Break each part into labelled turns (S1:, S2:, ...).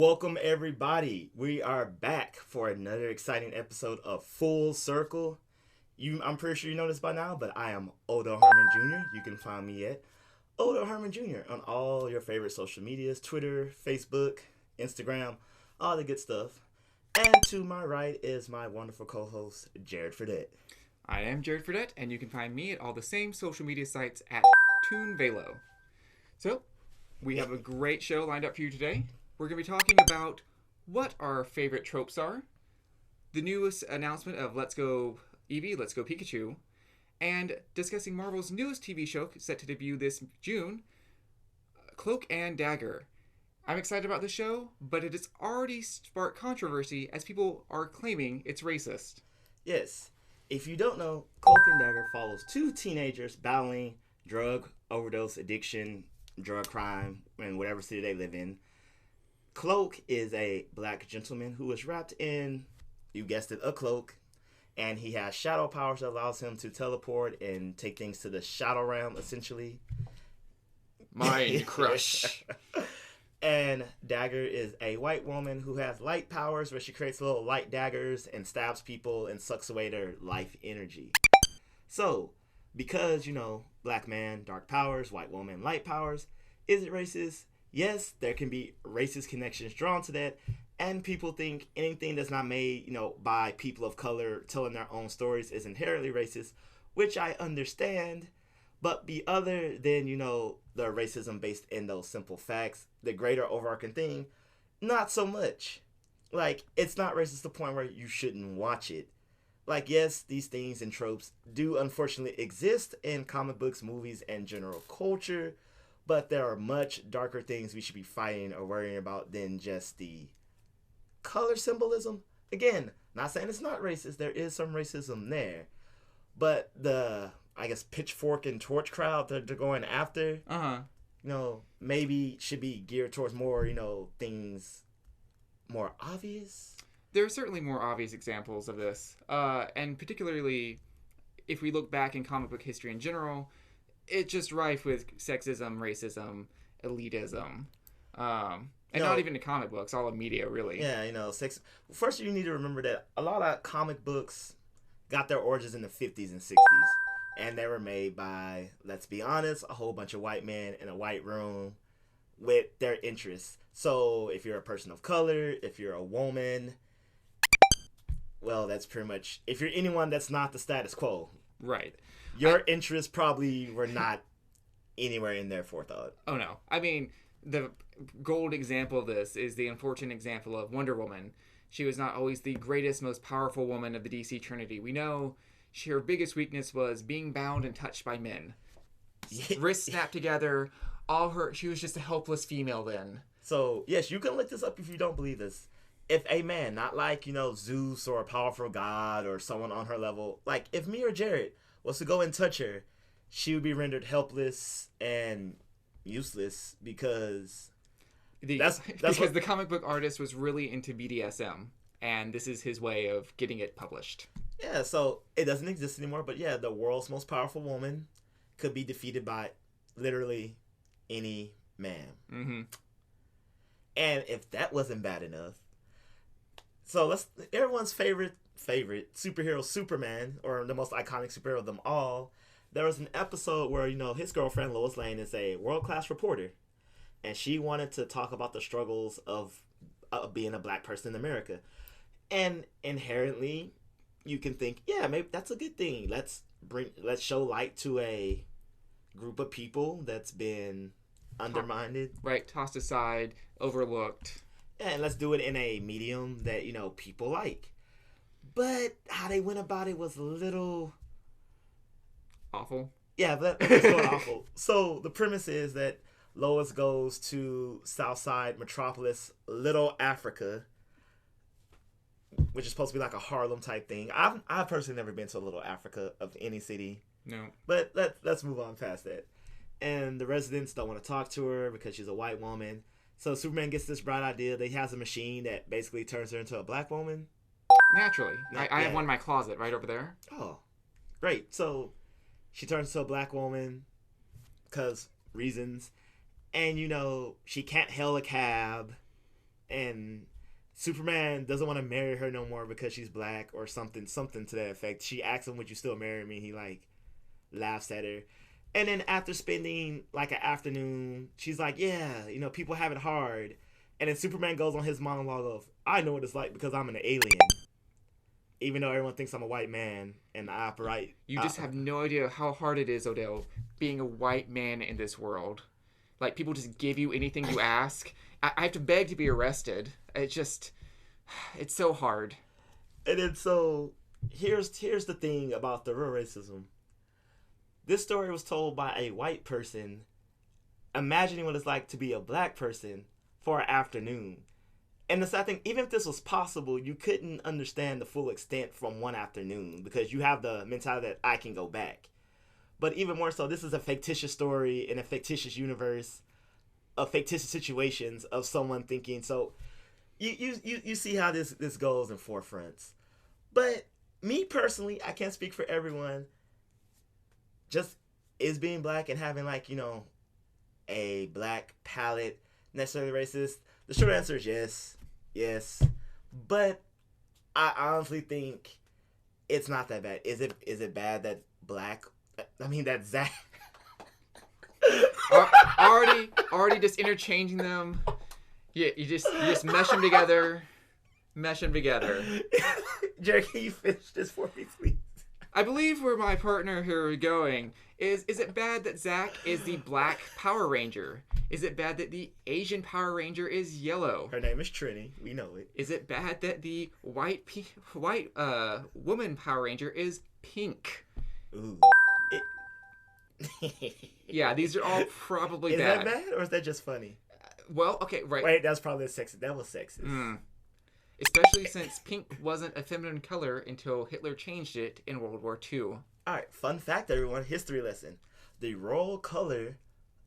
S1: Welcome everybody. We are back for another exciting episode of Full Circle. I'm pretty sure you know this by now, but I am Odo Herman Jr. You can find me at Odo Herman Jr. on all your favorite social medias, Twitter, Facebook, Instagram, all the good stuff. And to my right is my wonderful co-host, Jared Fradette.
S2: I am Jared Fradette, and you can find me at all the same social media sites at ToonVelo. So, we have a great show lined up for you today. We're going to be talking about what our favorite tropes are, the newest announcement of Let's Go Eevee, Let's Go Pikachu, and discussing Marvel's newest TV show set to debut this June, Cloak and Dagger. I'm excited about the show, but it has already sparked controversy as people are claiming it's racist.
S1: Yes, if you don't know, Cloak and Dagger follows two teenagers battling drug overdose addiction, drug crime, in whatever city they live in. Cloak is a black gentleman who is wrapped in, you guessed it, a cloak, and he has shadow powers that allows him to teleport and take things to the shadow realm, essentially.
S2: Mind crush.
S1: And Dagger is a white woman who has light powers where she creates little light daggers and stabs people and sucks away their life energy. So, because, black man, dark powers, white woman, light powers, is it racist? Yes, there can be racist connections drawn to that, and people think anything that's not made, by people of color telling their own stories is inherently racist, which I understand, but be other than, the racism based in those simple facts, the greater overarching thing, not so much. Like, it's not racist to the point where you shouldn't watch it. Like, yes, these things and tropes do unfortunately exist in comic books, movies, and general culture, but there are much darker things we should be fighting or worrying about than just the color symbolism. Again, not saying it's not racist. There is some racism there. But the, pitchfork and torch crowd that they're going after, maybe should be geared towards more, things more obvious.
S2: There are certainly more obvious examples of this. And particularly, if we look back in comic book history in general, it's just rife with sexism, racism, elitism. And not even in comic books, all of media, really.
S1: Yeah, sex. First, you need to remember that a lot of comic books got their origins in the 50s and 60s. And they were made by, let's be honest, a whole bunch of white men in a white room with their interests. So, if you're a person of color, if you're a woman, well, that's pretty much, if you're anyone that's not the status quo.
S2: Right.
S1: Your interests probably were not anywhere in their forethought.
S2: Oh, no. I mean, the gold example of this is the unfortunate example of Wonder Woman. She was not always the greatest, most powerful woman of the DC Trinity. We know her biggest weakness was being bound and touched by men. Wrists snapped together. She was just a helpless female then.
S1: So, yes, you can look this up if you don't believe this. If a man, not like, Zeus or a powerful god or someone on her level, like if me or Jared was to go and touch her, she would be rendered helpless and useless because
S2: because the comic book artist was really into BDSM, and this is his way of getting it published.
S1: Yeah, so it doesn't exist anymore, but yeah, the world's most powerful woman could be defeated by literally any man.
S2: Mm-hmm.
S1: And if that wasn't bad enough, so everyone's favorite superhero, Superman, or the most iconic superhero of them all. There was an episode where, his girlfriend, Lois Lane, is a world-class reporter. And she wanted to talk about the struggles of being a black person in America. And inherently, you can think, yeah, maybe that's a good thing. Let's show light to a group of people that's been undermined.
S2: Right, tossed aside, overlooked.
S1: Yeah, and let's do it in a medium that, people like. But how they went about it was a little
S2: awful.
S1: Yeah, that was so awful. So the premise is that Lois goes to Southside Metropolis, Little Africa, which is supposed to be like a Harlem type thing. I've personally never been to Little Africa of any city.
S2: No.
S1: But let's move on past that. And the residents don't want to talk to her because she's a white woman. So Superman gets this bright idea that he has a machine that basically turns her into a black woman.
S2: Naturally. I have one in my closet right over there.
S1: Oh, great. So she turns into a black woman because reasons. And, she can't hail a cab. and Superman doesn't want to marry her no more because she's black or something to that effect. She asks him, "Would you still marry me?" He like laughs at her. And then after spending like an afternoon, she's like, "Yeah, people have it hard." And then Superman goes on his monologue of, "I know what it's like because I'm an alien." Even though everyone thinks I'm a white man and I operate.
S2: You just have no idea how hard it is, Odell, being a white man in this world. Like, people just give you anything you ask. I have to beg to be arrested. It's so hard.
S1: And then so, here's the thing about the real racism. This story was told by a white person imagining what it's like to be a black person for an afternoon. And the sad thing, even if this was possible, you couldn't understand the full extent from one afternoon because you have the mentality that I can go back. But even more so, this is a fictitious story in a fictitious universe of fictitious situations of someone thinking. So you see how this goes in forefronts. But me personally, I can't speak for everyone. Just is being black and having a black palette necessarily racist? The short answer is yes, but I honestly think it's not that bad. Is it bad that that Zach
S2: already just interchanging them? Yeah, you just mesh them together.
S1: Jerry, can you finish this for me, please?
S2: I believe where my partner here is going is it bad that Zach is the black Power Ranger? Is it bad that the Asian Power Ranger is yellow?
S1: Her name is Trini. We know it.
S2: Is it bad that the white woman Power Ranger is pink?
S1: Ooh.
S2: Yeah, these are all probably
S1: bad.
S2: Is
S1: that bad or is that just funny?
S2: Well, okay, right.
S1: Wait, that's probably sexist. That was sexist.
S2: Especially since pink wasn't a feminine color until Hitler changed it in World War II.
S1: Alright, fun fact, everyone. History lesson. The royal color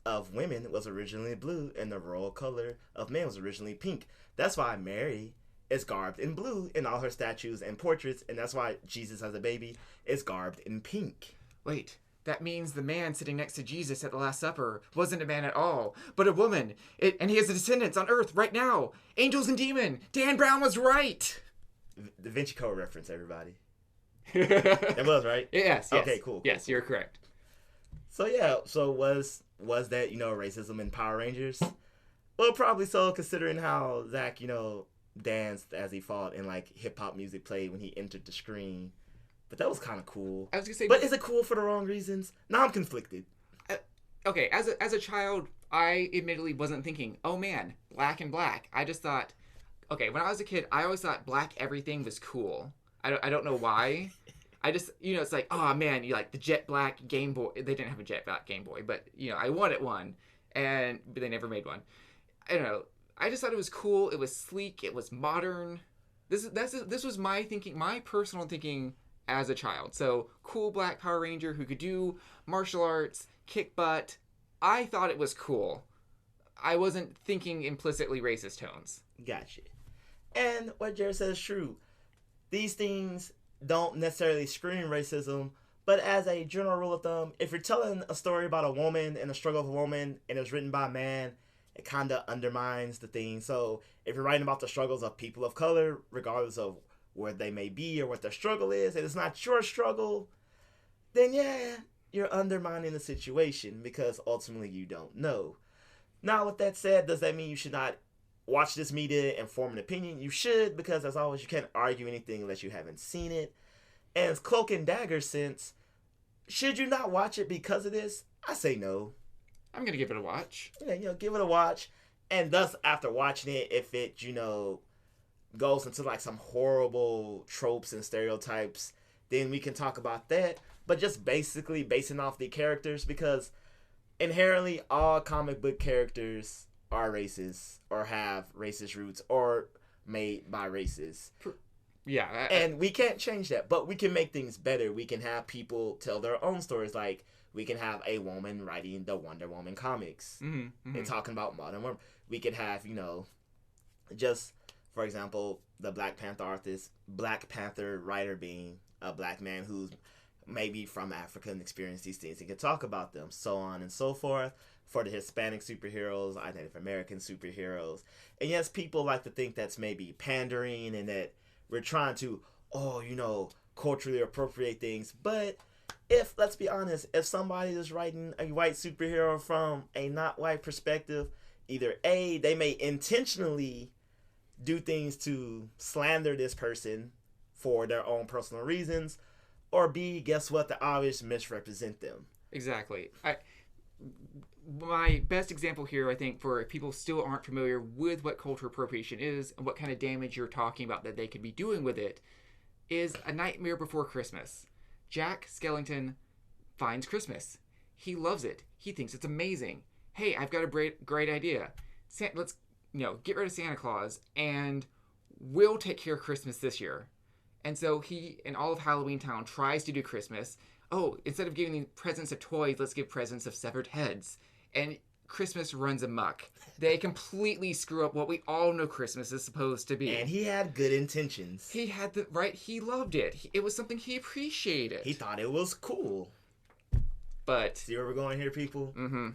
S1: of women was originally blue, and the royal color of men was originally pink. That's why Mary is garbed in blue in all her statues and portraits, and that's why Jesus as a baby is garbed in pink.
S2: Wait, that means the man sitting next to Jesus at the Last Supper wasn't a man at all, but a woman. And he has descendants on Earth right now. Angels and demon. Dan Brown was right.
S1: Da Vinci Code reference, everybody. That was right?
S2: Yes.
S1: Okay, cool.
S2: Yes, you're correct.
S1: So yeah, was that, racism in Power Rangers? Well, probably so, considering how Zach, danced as he fought and hip hop music played when he entered the screen. But that was kind of cool.
S2: I was gonna say,
S1: but is it cool for the wrong reasons? Now I'm conflicted.
S2: Okay, as a child, I admittedly wasn't thinking, oh man, black and black. I just thought, okay, when I was a kid, I always thought black everything was cool. I don't know why. I just, it's like, oh man, you like the jet black Game Boy. They didn't have a jet black Game Boy, but I wanted one, but they never made one. I don't know. I just thought it was cool. It was sleek. It was modern. This was my thinking, my personal thinking as a child. So cool black Power Ranger who could do martial arts, kick butt. I thought it was cool. I wasn't thinking implicitly racist tones.
S1: Gotcha. And what Jared says is true. These things don't necessarily scream racism, but as a general rule of thumb, if you're telling a story about a woman and the struggle of a woman and it's written by a man, it kind of undermines the thing. So if you're writing about the struggles of people of color, regardless of where they may be or what their struggle is, and it's not your struggle, then yeah, you're undermining the situation because ultimately you don't know. Now, with that said, does that mean you should not watch this media and form an opinion? You should, because as always, you can't argue anything unless you haven't seen it. And it's Cloak and Dagger sense, should you not watch it because of this? I say no.
S2: I'm going to give it a watch.
S1: Yeah, give it a watch. And thus, after watching it, if it, goes into some horrible tropes and stereotypes, then we can talk about that. But just basically basing off the characters, because inherently all comic book characters are racist or have racist roots or made by racists.
S2: Yeah.
S1: And we can't change that, but we can make things better. We can have people tell their own stories. Like, we can have a woman writing the Wonder Woman comics and talking about modern women. We could have, just, for example, the Black Panther writer being a black man who's maybe from Africa and experience these things and can talk about them, so on and so forth. For the Hispanic superheroes, Native American superheroes. And yes, people like to think that's maybe pandering and that we're trying to, culturally appropriate things. But let's be honest, if somebody is writing a white superhero from a not white perspective, either A, they may intentionally do things to slander this person for their own personal reasons, or B, guess what? The obvious misrepresent them.
S2: Exactly. My best example here, I think, for if people still aren't familiar with what cultural appropriation is and what kind of damage you're talking about that they could be doing with it, is A Nightmare Before Christmas. Jack Skellington finds Christmas. He loves it. He thinks it's amazing. Hey, I've got a great idea. Let's get rid of Santa Claus and we'll take care of Christmas this year. And so he and all of Halloween Town tries to do Christmas. Oh, instead of giving presents of toys, let's give presents of severed heads. And Christmas runs amok. They completely screw up what we all know Christmas is supposed to be.
S1: And he had good intentions.
S2: He loved it. It was something he appreciated.
S1: He thought it was cool.
S2: But
S1: see where we're going here, people?
S2: Mm-hmm.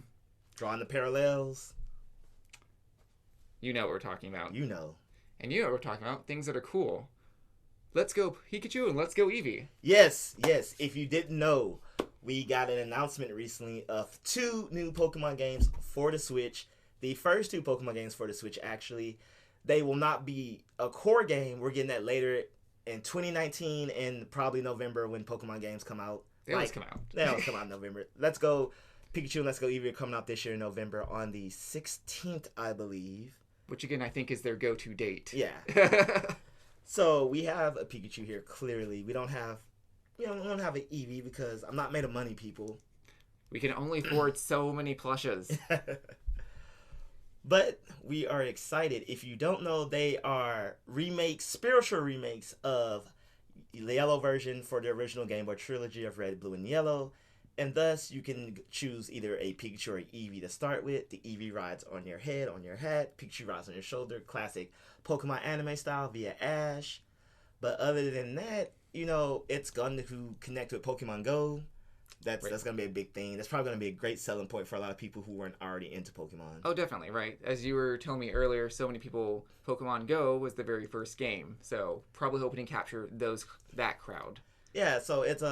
S1: Drawing the parallels.
S2: You know what we're talking about.
S1: You know.
S2: And you know what we're talking about. Things that are cool. Let's go Pikachu and let's go Eevee.
S1: Yes. If you didn't know, we got an announcement recently of 2 new Pokemon games for the Switch. The first 2 Pokemon games for the Switch, actually, they will not be a core game. We're getting that later in 2019 and probably November when Pokemon games come out.
S2: They always come out.
S1: They always come out in November. Let's Go Pikachu and Let's Go Eevee are coming out this year in November on the 16th, I believe.
S2: Which, again, I think is their go-to date.
S1: Yeah. So we have a Pikachu here, clearly. We don't have an Eevee because I'm not made of money, people.
S2: We can only afford so many plushes.
S1: But we are excited. If you don't know, they are spiritual remakes of the yellow version for the original Game Boy trilogy of Red, Blue, and Yellow. And thus, you can choose either a Pikachu or Eevee to start with. The Eevee rides on your head, on your hat. Pikachu rides on your shoulder. Classic Pokemon anime style via Ash. But other than that, it's going to connect with Pokemon Go. That's going to be a big thing. That's probably going to be a great selling point for a lot of people who weren't already into Pokemon.
S2: Oh, definitely, right. As you were telling me earlier, so many people, Pokemon Go was the very first game. So probably hoping to capture that crowd.
S1: Yeah, so it's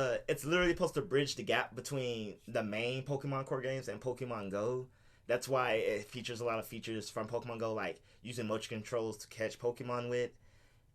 S1: literally supposed to bridge the gap between the main Pokemon core games and Pokemon Go. That's why it features a lot of features from Pokemon Go, like using motion controls to catch Pokemon with,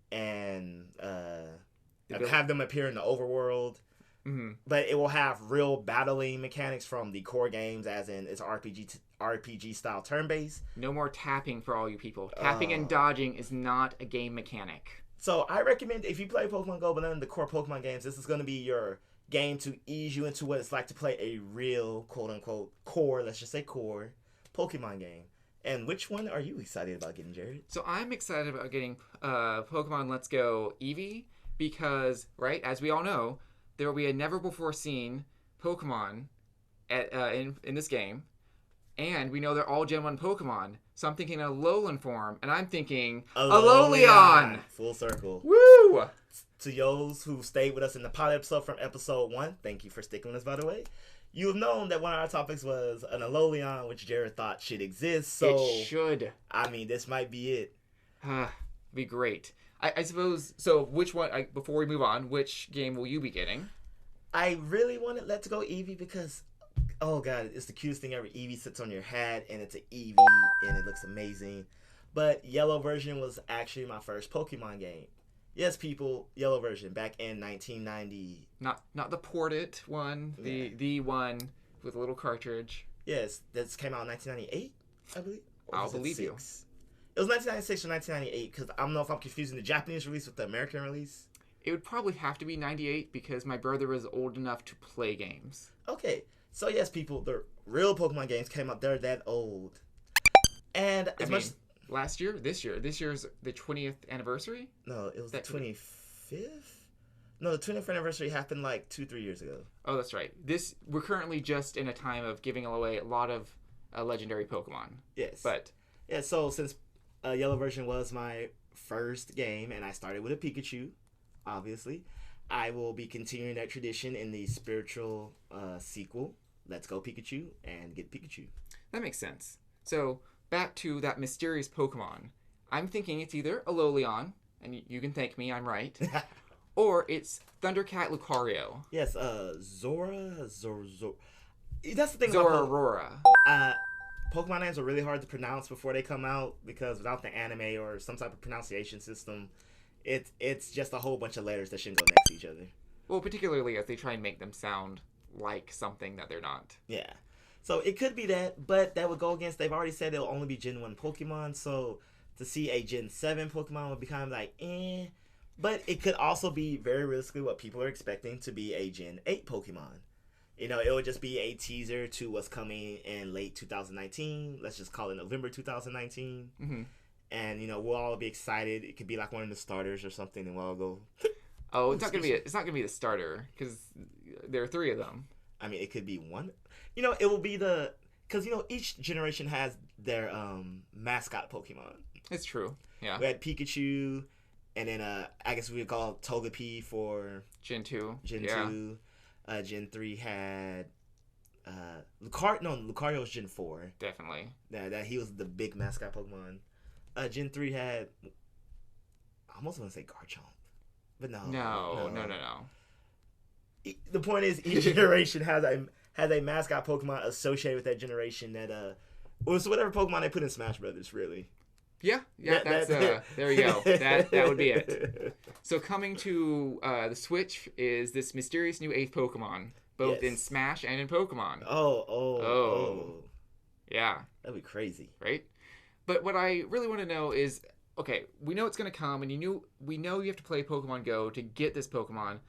S1: and have them appear in the overworld.
S2: Mm-hmm.
S1: But it will have real battling mechanics from the core games, as in it's RPG style turn based.
S2: No more tapping for all you people. Tapping and dodging is not a game mechanic.
S1: So I recommend if you play Pokemon Go, but none of the core Pokemon games, this is going to be your game to ease you into what it's like to play a real quote unquote core, let's just say core, Pokemon game. And which one are you excited about getting, Jared?
S2: So I'm excited about getting Pokemon Let's Go Eevee because, right, as we all know, there will be a never-before-seen Pokemon in this game. And we know they're all Gen 1 Pokemon. So I'm thinking Alolan form, and I'm thinking Alolan!
S1: Full circle.
S2: Woo!
S1: To those who stayed with us in the pilot episode from episode 1, thank you for sticking with us, by the way. You have known that one of our topics was an Alolan, which Jared thought should exist. So
S2: it should.
S1: I mean, this might be it.
S2: Be great. I suppose, so which one, before we move on, which game will you be getting?
S1: I really wanted Let's Go Eevee because, oh god, it's the cutest thing ever. Eevee sits on your hat, and it's an Eevee, and it looks amazing. But yellow version was actually my first Pokemon game. Yes, people, yellow version, back in 1990.
S2: Not the ported one, the one with a little cartridge.
S1: Yes, this came out in 1998, I believe.
S2: I'll believe you.
S1: It was 1996 or 1998, because I don't know if I'm confusing the Japanese release with the American release.
S2: It would probably have to be 98 because my brother was old enough to play games.
S1: Okay, so yes, people, the real Pokemon games came out. They're that old. And
S2: last year, this year's the 20th anniversary?
S1: No, it was the 25th? No, the 20th anniversary happened like 2-3 years ago.
S2: Oh, that's right. We're currently just in a time of giving away a lot of legendary Pokemon.
S1: Yes.
S2: But
S1: yeah, so since yellow version was my first game, and I started with a Pikachu, obviously, I will be continuing that tradition in the spiritual sequel, Let's Go Pikachu, and get Pikachu.
S2: That makes sense. So, back to that mysterious Pokemon. I'm thinking it's either a Alolan, and you can thank me, I'm right, or it's Thundercat Lucario.
S1: Yes, Zora. That's the thing
S2: Zorarora.
S1: about Pokemon names are really hard to pronounce before they come out because without the anime or some type of pronunciation system, it's just a whole bunch of letters that shouldn't go next to each other.
S2: Well, particularly as they try and make them sound like something that they're not.
S1: Yeah. So it could be that, but that would go against, they've already said it'll only be Gen 1 Pokemon, so to see a Gen 7 Pokemon would be kind of like, eh. But it could also be very realistically what people are expecting to be a Gen 8 Pokemon. You know, it would just be a teaser to what's coming in late 2019. Let's just call it November 2019.
S2: Mm-hmm.
S1: And, you know, we'll all be excited. It could be like one of the starters or something, and we'll all go...
S2: Oh, it's not gonna be the starter, because there are 3 of them.
S1: I mean, it could be one. You know, it will be the... Because, you know, each generation has their mascot Pokemon.
S2: It's true, yeah.
S1: We had Pikachu, and then I guess we would call Togepi for...
S2: Gen 2.
S1: Gen 2. Gen 3 had... Lucario was Gen 4.
S2: Definitely.
S1: That he was the big mascot Pokemon. Gen 3 had... I almost want to say Garchomp. But no.
S2: No.
S1: The point is, each generation has a mascot Pokemon associated with that generation that well, so whatever Pokemon they put in Smash Brothers, really.
S2: Yeah, that's there you go. That would be it. So coming to the Switch is this mysterious new 8th Pokemon, both in Smash and in Pokemon.
S1: Oh.
S2: Yeah.
S1: That'd be crazy.
S2: Right? But what I really want to know is, okay, we know it's going to come, and we know you have to play Pokemon Go to get this Pokemon,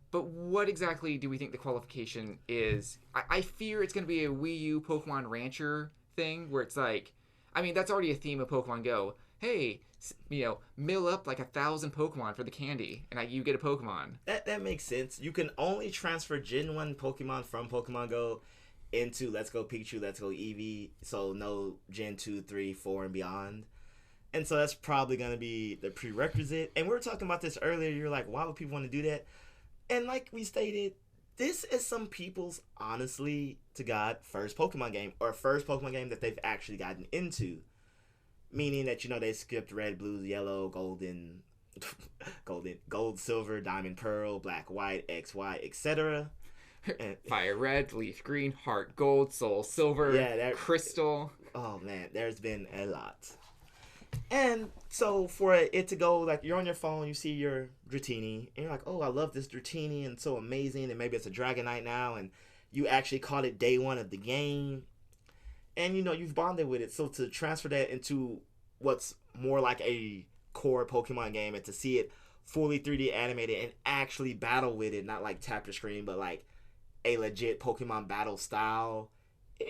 S2: but what exactly do we think the qualification is? I fear it's going to be a Wii U Pokemon Rancher thing, where it's like, I mean, that's already a theme of Pokemon Go. Hey, you know, mill up like 1,000 Pokemon for the candy, and you get a Pokemon.
S1: That makes sense. You can only transfer Gen 1 Pokemon from Pokemon Go into Let's Go Pikachu, Let's Go Eevee, so no Gen 2, 3, 4, and beyond. And so that's probably going to be the prerequisite. And we were talking about this earlier. You're like, why would people want to do that? And like we stated, this is some people's, honestly to God, first Pokemon game, or first Pokemon game that they've actually gotten into. Meaning that, you know, they skipped red, blue, yellow, gold, silver, diamond, pearl, black, white, X, Y, etc.
S2: Fire red, leaf green, heart gold, soul silver, crystal.
S1: Oh man, there's been a lot. And so for it to go, like, you're on your phone, you see your Dratini, and you're like, oh, I love this Dratini, and so amazing, and maybe it's a Dragonite now, and you actually caught it day 1 of the game, and, you know, you've bonded with it. So to transfer that into what's more like a core Pokemon game, and to see it fully 3D animated and actually battle with it, not like tap your screen, but like a legit Pokemon battle style,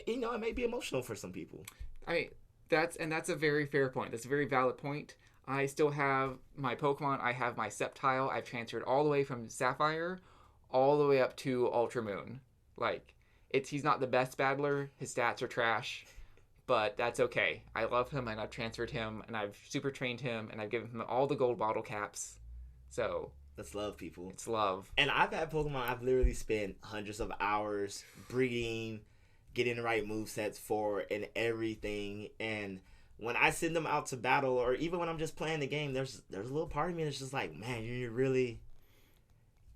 S1: you know, it may be emotional for some people.
S2: I mean, that's a very fair point. That's a very valid point. I still have my Pokemon. I have my Sceptile. I've transferred all the way from Sapphire all the way up to Ultra Moon. Like, he's not the best battler. His stats are trash, but that's okay. I love him, and I've transferred him, and I've super trained him, and I've given him all the gold bottle caps. So
S1: that's love, people.
S2: It's love.
S1: And I've had Pokemon I've literally spent hundreds of hours breeding, getting the right movesets for, and everything. And when I send them out to battle, or even when I'm just playing the game, there's a little part of me that's just like, man, you're really,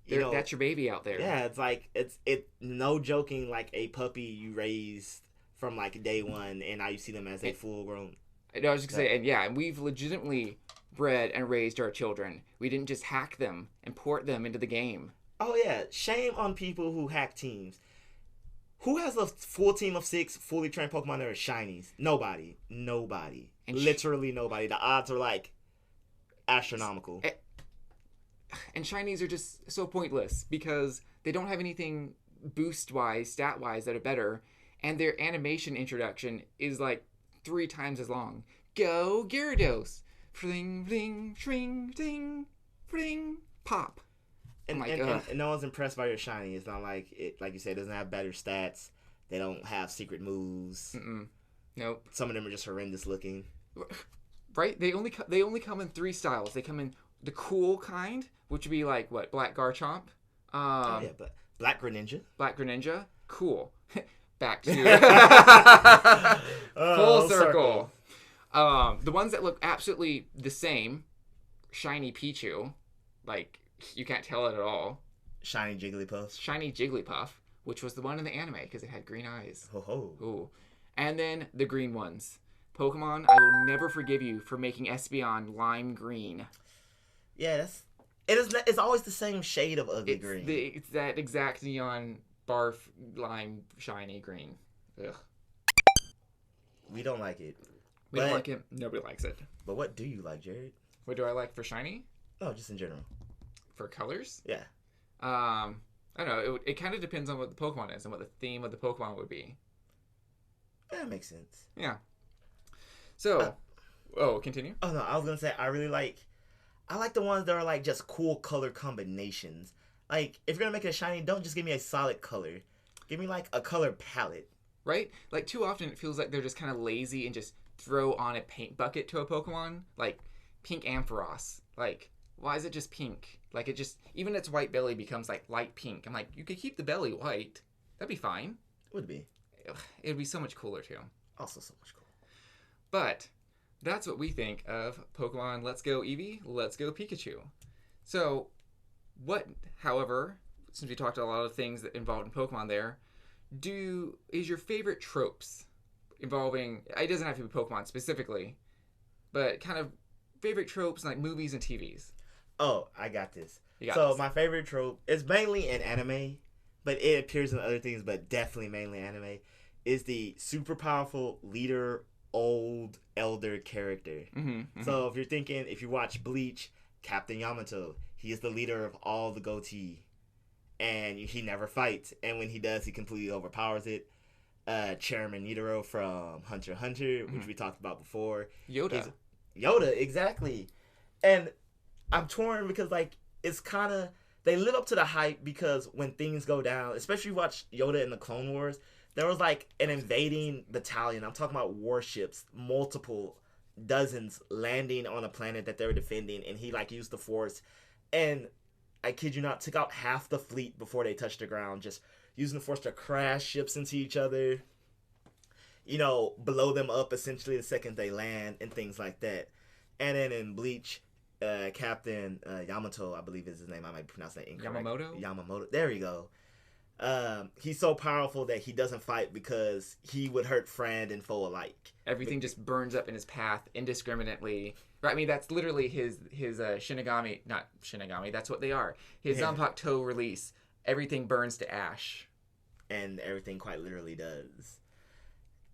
S1: you know,
S2: that's your baby out there.
S1: Yeah, it's like it's no joking, like a puppy you raised from like day 1, and now you see them as a full grown.
S2: I was just gonna say, and we've legitimately bred and raised our children. We didn't just hack them and port them into the game.
S1: Oh yeah, shame on people who hack teams. Who has a full team of 6 fully trained Pokemon that are shinies? Nobody. And literally nobody. The odds are like astronomical.
S2: And shinies are just so pointless because they don't have anything boost-wise, stat-wise that are better, and their animation introduction is like 3 times as long. Go Gyarados! Fling, fling, shring, ding, fling, pop.
S1: And no one's impressed by your shiny. It's not like it, like you said, it doesn't have better stats. They don't have secret moves.
S2: Nope.
S1: Some of them are just horrendous looking.
S2: Right? They only come in 3 styles. They come in the cool kind, which would be like what, Black Garchomp,
S1: Oh yeah, but Black Greninja.
S2: Black Greninja, cool. Back to full circle. The ones that look absolutely the same, shiny Pichu, like you can't tell it at all.
S1: Shiny Jigglypuff.
S2: Shiny Jigglypuff, which was the one in the anime because it had green eyes.
S1: Ho ho.
S2: Ooh. And then the green ones. Pokemon, I will never forgive you for making Espeon lime green.
S1: Yeah, it's always the same shade of ugly green.
S2: It's that exact neon barf lime shiny green. Ugh.
S1: We don't like it.
S2: We don't like it. Nobody likes it.
S1: But what do you like, Jared?
S2: What do I like for shiny?
S1: Oh, just in general.
S2: For colors?
S1: Yeah.
S2: I don't know. It kind of depends on what the Pokemon is and what the theme of the Pokemon would be.
S1: That makes sense.
S2: Yeah. So, continue.
S1: Oh no, I was gonna say I like the ones that are like just cool color combinations. Like if you're gonna make it a shiny, don't just give me a solid color. Give me like a color palette.
S2: Right? Like too often it feels like they're just kind of lazy and just throw on a paint bucket to a Pokemon. Like pink Ampharos. Like why is it just pink? Like it just, even its white belly becomes like light pink. I'm like, you could keep the belly white. That'd be fine.
S1: Would be.
S2: It'd be so much cooler too.
S1: Also so much cool.
S2: But that's what we think of Pokemon Let's Go Eevee, Let's Go Pikachu. So, however, since we talked a lot of things that involved in Pokemon there, is your favorite tropes involving, it doesn't have to be Pokemon specifically, but kind of favorite tropes in like movies and TVs?
S1: Oh, I got this.
S2: So
S1: my favorite trope is mainly in anime, but it appears in other things, but definitely mainly anime, is the super powerful leader, old elder character. So if you watch Bleach, Captain Yamato, he is the leader of all the goatee, and he never fights, and when he does, he completely overpowers it. Chairman Nidoro from Hunter x Hunter, which we talked about before.
S2: Yoda,
S1: exactly. And I'm torn because like it's kind of, they live up to the hype because when things go down, especially you watch Yoda in the Clone Wars, there was like an invading battalion. I'm talking about warships, multiple dozens landing on a planet that they were defending, and he like used the Force, and I kid you not, took out half the fleet before they touched the ground, just using the Force to crash ships into each other, blow them up essentially the second they land and things like that. And then in Bleach, Captain Yamato, I believe is his name. I might pronounce that incorrect. Yamamoto. There you go. He's so powerful that he doesn't fight because he would hurt friend and foe alike.
S2: Everything just burns up in his path indiscriminately. Right? I mean, that's literally his Shinigami. Not Shinigami. That's what they are. His Zanpakuto release. Everything burns to ash.
S1: And everything quite literally does.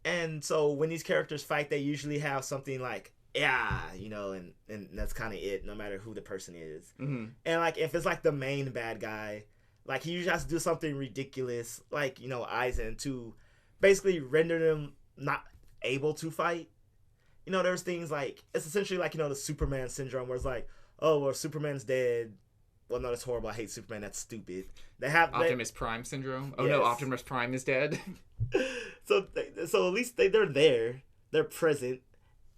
S1: And so when these characters fight, they usually have something like, and that's kind of it, no matter who the person is. And like if it's like the main bad guy, like he usually has to do something ridiculous, like Aizen, to basically render them not able to fight. There's things like, it's essentially like the Superman syndrome, where it's like, oh well, Superman's dead. Well, no, that's horrible. I hate Superman. That's stupid. They have
S2: Optimus Prime syndrome. Oh no, Optimus Prime is dead.
S1: So at least they're there. They're present.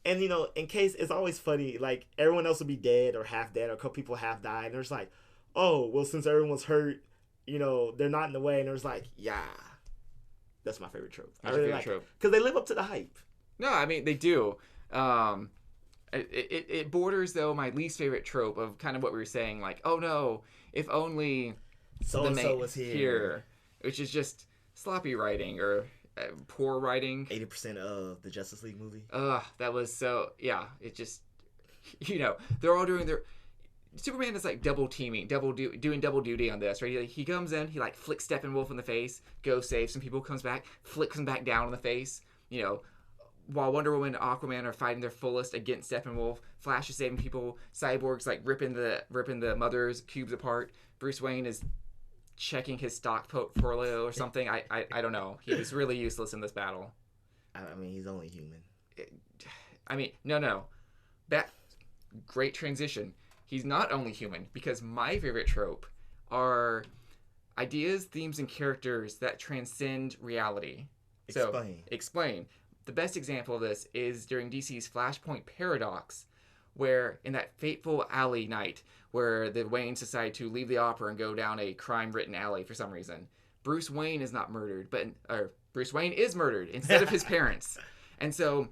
S1: And, in case, it's always funny, like, everyone else will be dead or half dead, or a couple people half died, and there's like, oh, well, since everyone's hurt, they're not in the way, and there's like, yeah. That's my favorite trope. I really like it. Because they live up to the hype.
S2: No, I mean, they do. It borders, though, my least favorite trope of kind of what we were saying, like, oh no, if only
S1: so-and-so was here.
S2: Which is just sloppy writing, or poor writing.
S1: 80% of the Justice League movie.
S2: That was so, yeah, it just, they're all doing their, Superman is like doing double duty on this, right? He comes in, he like flicks Steppenwolf in the face, goes save some people, comes back, flicks him back down in the face, while Wonder Woman and Aquaman are fighting their fullest against Steppenwolf. Flash is saving people, Cyborg's like ripping the mother's cubes apart, Bruce Wayne is checking his stock portfolio or something. I don't know. He was really useless in this battle.
S1: I mean, he's only human.
S2: No. Great transition. He's not only human, because my favorite trope are ideas, themes, and characters that transcend reality.
S1: Explain.
S2: The best example of this is during DC's Flashpoint Paradox, where in that fateful alley night where the Waynes decide to leave the opera and go down a crime-ridden alley for some reason, Bruce Wayne is not murdered, or Bruce Wayne is murdered instead of his parents. And so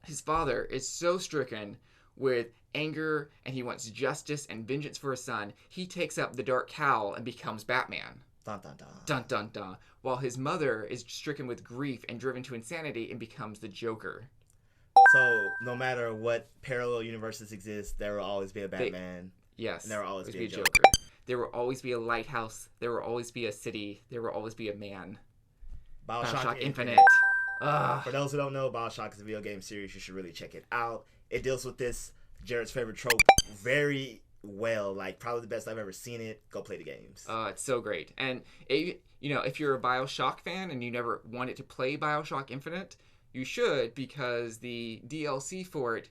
S2: his father is so stricken with anger and he wants justice and vengeance for his son, he takes up the dark cowl and becomes Batman.
S1: Dun, dun, dun.
S2: Dun, dun, dun. While his mother is stricken with grief and driven to insanity and becomes the Joker.
S1: So no matter what parallel universes exist, there will always be a Batman.
S2: Yes.
S1: And there will always be a Joker.
S2: There will always be a lighthouse. There will always be a city. There will always be a man.
S1: BioShock
S2: Infinite.
S1: For those who don't know, BioShock is a video game series. You should really check it out. It deals with this Jared's favorite trope very well. Like, probably the best I've ever seen it. Go play the games.
S2: It's so great. And, if you're a BioShock fan and you never wanted to play BioShock Infinite, you should, because the DLC for it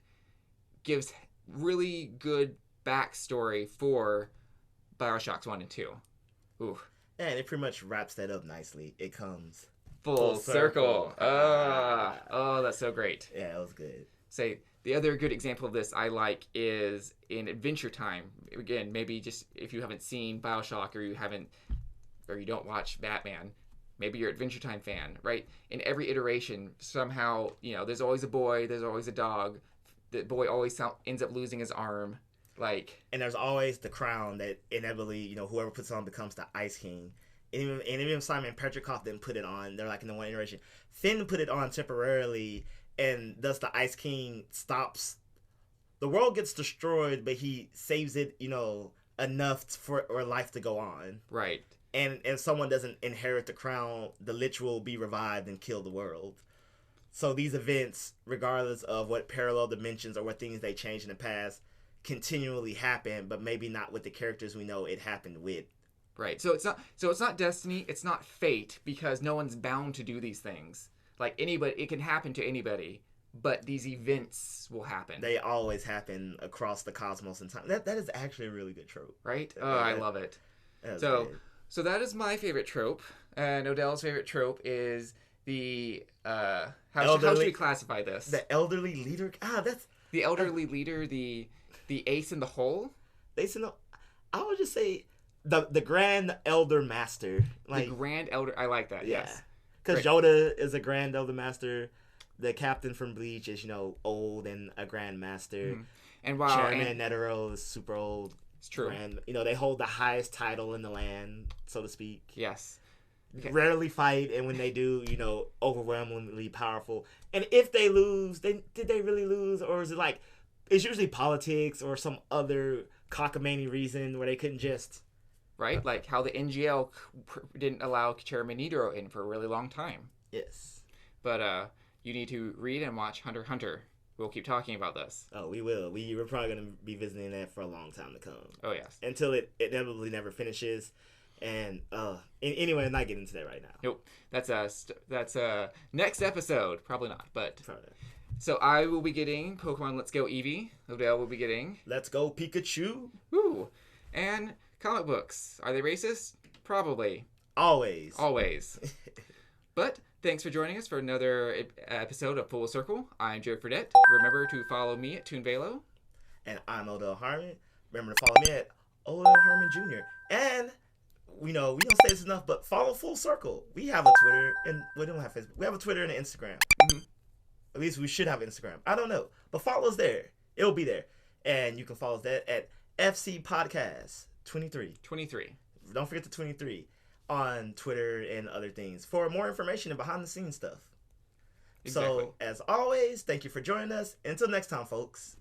S2: gives really good backstory for BioShocks 1 and 2. Ooh.
S1: And it pretty much wraps that up nicely. It comes
S2: full circle. Oh, that's so great.
S1: Yeah, it was good.
S2: Say, the other good example of this I like is in Adventure Time. Again, maybe just if you haven't seen BioShock or you don't watch Batman, maybe you're an Adventure Time fan, right? In every iteration, somehow, there's always a boy, there's always a dog. The boy always ends up losing his arm. And
S1: there's always the crown that inevitably, whoever puts it on becomes the Ice King. And even Simon Petrikov didn't put it on. They're like in the one iteration. Finn put it on temporarily, and thus the Ice King stops. The world gets destroyed, but he saves it, enough for life to go on.
S2: Right.
S1: And someone doesn't inherit the crown, the Lich will be revived and kill the world. So these events, regardless of what parallel dimensions or what things they changed in the past, continually happen, but maybe not with the characters we know it happened with.
S2: Right. So it's not destiny, it's not fate, because no one's bound to do these things. Like anybody, it can happen to anybody, but these events will happen.
S1: They always happen across the cosmos and time. That is actually a really good trope.
S2: Right? I love it. So that is my favorite trope. And Odell's favorite trope is the how should we classify this?
S1: The elderly leader. That's
S2: the elderly leader, the ace in the hole.
S1: I would just say the grand elder master.
S2: The grand elder. I like that.
S1: Yeah.
S2: Yes.
S1: Because Yoda is a grand elder master. The captain from Bleach is old and a grand master.
S2: Mm-hmm. And while
S1: Chairman Netero is super old.
S2: It's true.
S1: And they hold the highest title in the land, so to speak.
S2: Yes.
S1: Okay. Rarely fight, and when they do, overwhelmingly powerful. And if they lose, did they really lose, or is it it's usually politics or some other cockamamie reason where they couldn't just
S2: right, like how the NGL didn't allow Chairman Netero in for a really long time.
S1: Yes,
S2: but you need to read and watch Hunter x Hunter. We'll keep talking about this.
S1: Oh, we will. We're probably going to be visiting that for a long time to come.
S2: Oh, yes.
S1: Until it inevitably never finishes. And anyway, I'm not getting into that right now.
S2: Nope. That's next episode. Probably not, but so I will be getting Pokemon Let's Go Eevee. Odell will be getting
S1: Let's Go Pikachu.
S2: Woo! And comic books. Are they racist? Probably.
S1: Always.
S2: But thanks for joining us for another episode of Full Circle. I'm Jared Fradette. Remember to follow me at ToonVelo.
S1: And I'm Odell Harmon. Remember to follow me at Odell Harmon Jr. And we don't say this enough, but follow Full Circle. We have a Twitter, and we don't have Facebook. We have a Twitter and an Instagram. Mm-hmm. At least we should have an Instagram. I don't know, but follow us there. It'll be there, and you can follow us there at FC Podcast 23. Don't forget the 23 on Twitter and other things for more information and behind the scenes stuff. Exactly. So as always, thank you for joining us. Until next time, folks.